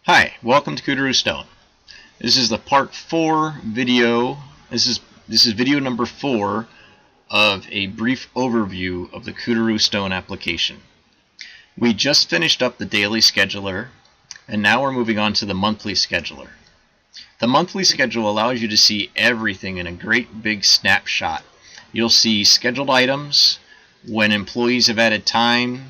Hi, welcome to Kudurru Stone. This is the part 4 video. This is video number 4 of a brief overview of the Kudurru Stone application. We just finished up the daily scheduler, and now we're moving on to the monthly scheduler. The monthly schedule allows you to see everything in a great big snapshot. You'll see scheduled items, when employees have added time,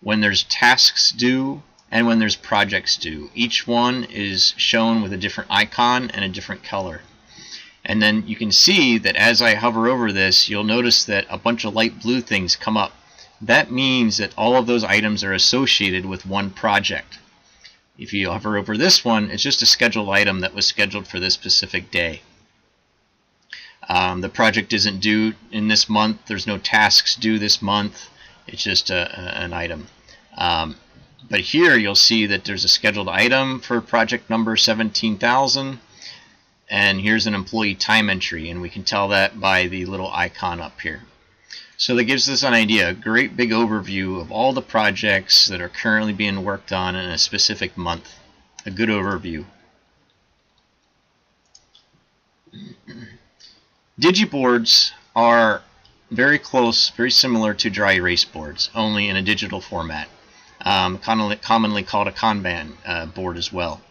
when there's tasks due, and when there's projects due. Each one is shown with a different icon and a different color. And then you can see that as I hover over this, you'll notice that a bunch of light blue things come up. That means that all of those items are associated with one project. If you hover over this one, it's just a scheduled item that was scheduled for this specific day. The project isn't due in this month. There's no tasks due this month. It's just an item. But here you'll see that there's a scheduled item for project number 17,000, and here's an employee time entry, and we can tell that by the little icon up here. So that gives us an idea, a great big overview of all the projects that are currently being worked on in a specific month. A good overview. Digiboards are very close, very similar to dry erase boards, only in a digital format. Commonly called a Kanban board as well.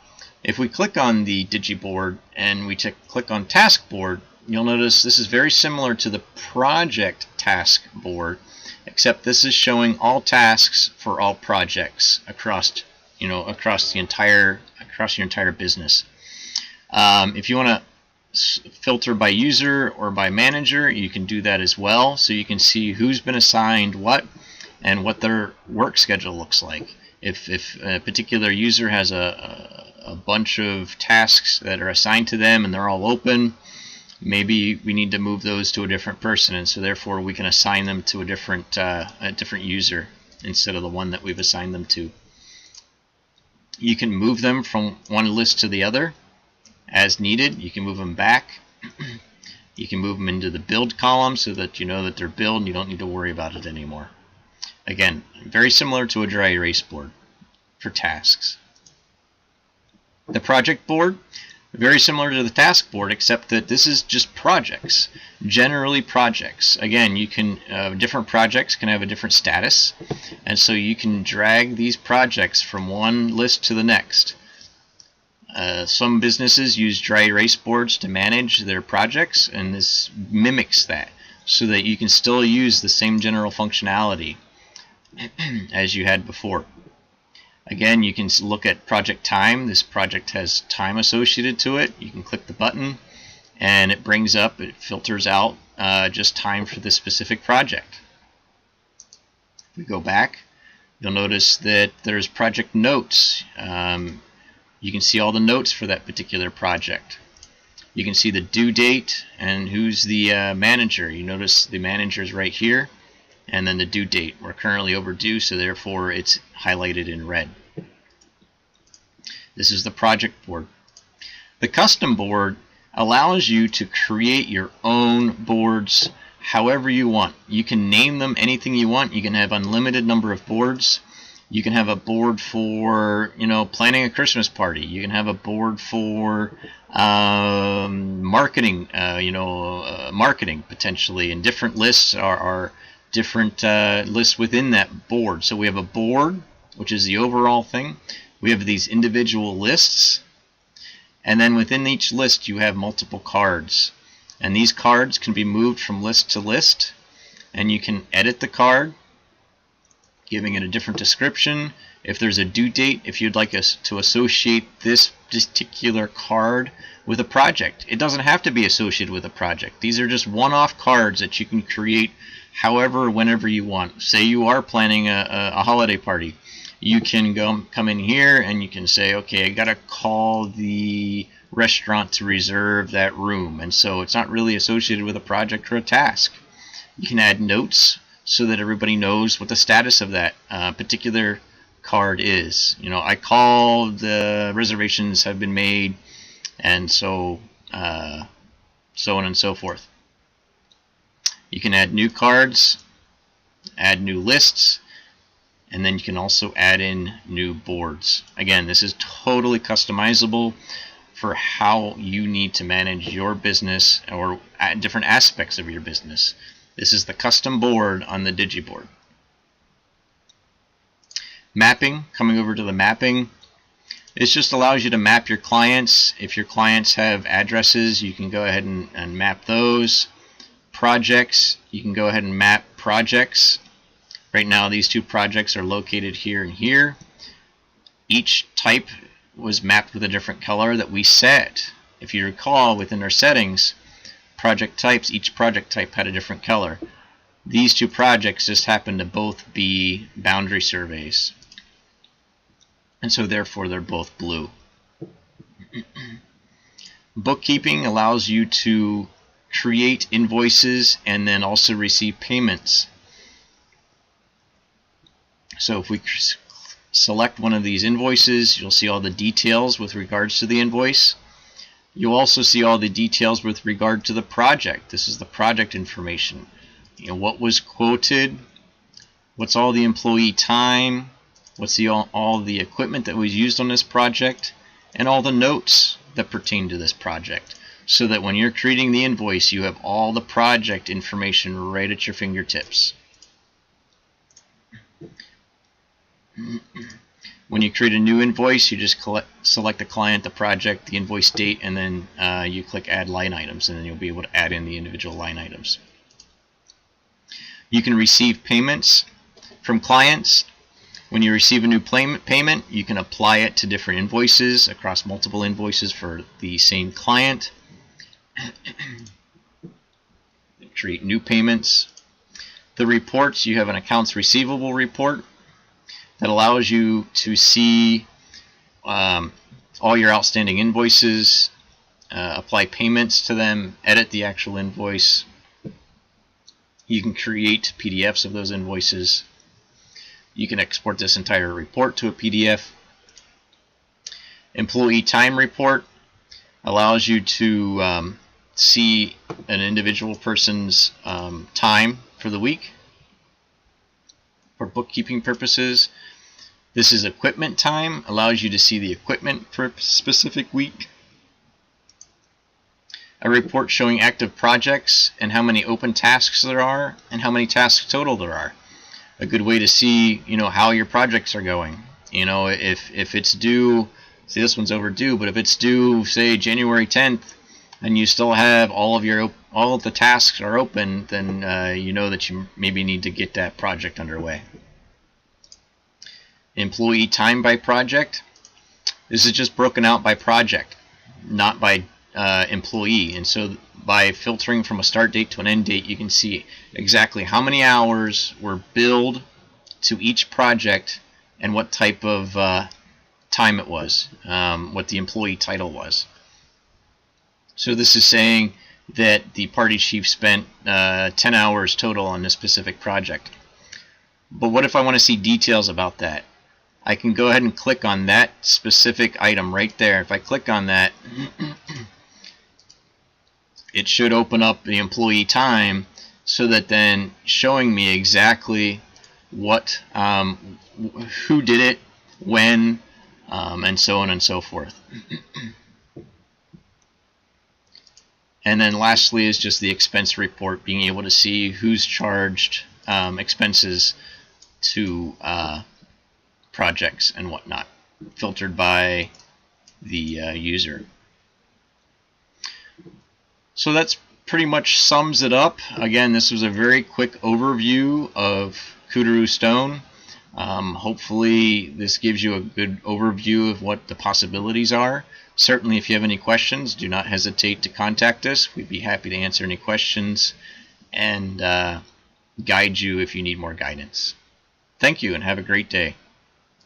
If we click on the Digiboard and we click on Task Board, you'll notice this is very similar to the Project Task Board, except this is showing all tasks for all projects across your entire business. If you want to filter by user or by manager, you can do that as well, so you can see who's been assigned what and what their work schedule looks like. If a particular user has a bunch of tasks that are assigned to them and they're all open, maybe we need to move those to a different person, and so therefore we can assign them to a different user instead of the one that we've assigned them to. You can move them from one list to the other as needed. You can move them back. You can move them into the build column so that you know that they're built and you don't need to worry about it anymore. Again, very similar to a dry erase board for tasks. The project board, very similar to the task board, except that this is just projects, generally projects. Again, you can different projects can have a different status, and so you can drag these projects from one list to the next. Some businesses use dry erase boards to manage their projects, and this mimics that, so that you can still use the same general functionality as you had before. Again, you can look at project time. This project has time associated to it. You can click the button and it brings up, it filters out just time for this specific project. If we go back, you'll notice that there's project notes. You can see all the notes for that particular project. You can see the due date and who's the manager. You notice the manager is right here, and then the due date. We're currently overdue, so therefore it's highlighted in red. This is the project board. The custom board allows you to create your own boards however you want. You can name them anything you want. You can have unlimited number of boards. You can have a board for, planning a Christmas party. You can have a board for marketing, marketing potentially, and different lists are different lists within that board. So we have a board, which is the overall thing. We have these individual lists, and then within each list you have multiple cards, and these cards can be moved from list to list, and you can edit the card, giving it a different description. If there's a due date, if you'd like us to associate this particular card with a project, it doesn't have to be associated with a project. These are just one-off cards that you can create however, whenever you want. Say you are planning a holiday party. You can come in here and you can say, okay, I gotta call the restaurant to reserve that room, and so it's not really associated with a project or a task. You can add notes so that everybody knows what the status of that particular card is. I called, the reservations have been made, and so so on and so forth. You can add new cards, add new lists, and then you can also add in new boards. Again, this is totally customizable for how you need to manage your business or different aspects of your business. This is the custom board on the Digiboard. Mapping, coming over to the mapping, it just allows you to map your clients. If your clients have addresses, you can go ahead and map those. Projects, you can go ahead and map projects. Right now these two projects are located here and here. Each type was mapped with a different color that we set. If you recall, within our settings, project types, each project type had a different color. These two projects just happen to both be boundary surveys, and so therefore they're both blue. Bookkeeping allows you to create invoices and then also receive payments. So if we select one of these invoices, you'll see all the details with regards to the invoice. You'll also see all the details with regard to the project. This is the project information. You know, what was quoted, what's all the employee time, what's all the equipment that was used on this project, and all the notes that pertain to this project, so that when you're creating the invoice, you have all the project information right at your fingertips. When you create a new invoice, you just select the client, the project, the invoice date, and then you click Add Line Items, and then you'll be able to add in the individual line items. You can receive payments from clients. When you receive a new payment, you can apply it to different invoices across multiple invoices for the same client. Create new payments. The reports, you have an accounts receivable report that allows you to see all your outstanding invoices, apply payments to them, edit the actual invoice. You can create PDFs of those invoices. You can export this entire report to a PDF. Employee time report allows you to see an individual person's time for the week for bookkeeping purposes. This is equipment time, allows you to see the equipment for a specific week. A report showing active projects and how many open tasks there are and how many tasks total there are. A good way to see, how your projects are going. If it's due, see, this one's overdue, but if it's due, say, January 10th, and you still have all of the tasks are open, then you know that you maybe need to get that project underway. Employee time by project. This is just broken out by project, not by employee. And so by filtering from a start date to an end date, you can see exactly how many hours were billed to each project and what type of time it was, what the employee title was. So this is saying that the party chief spent 10 hours total on this specific project. But what if I want to see details about that? I can go ahead and click on that specific item right there. If I click on that, it should open up the employee time, so that then showing me exactly what, who did it, when, and so on and so forth. And then lastly is just the expense report, being able to see who's charged expenses to projects and whatnot, filtered by the user. So that's pretty much sums it up. Again, this was a very quick overview of Kudurru Stone. Hopefully this gives you a good overview of what the possibilities are. Certainly if you have any questions, do not hesitate to contact us. We'd be happy to answer any questions and guide you if you need more guidance. Thank you and have a great day.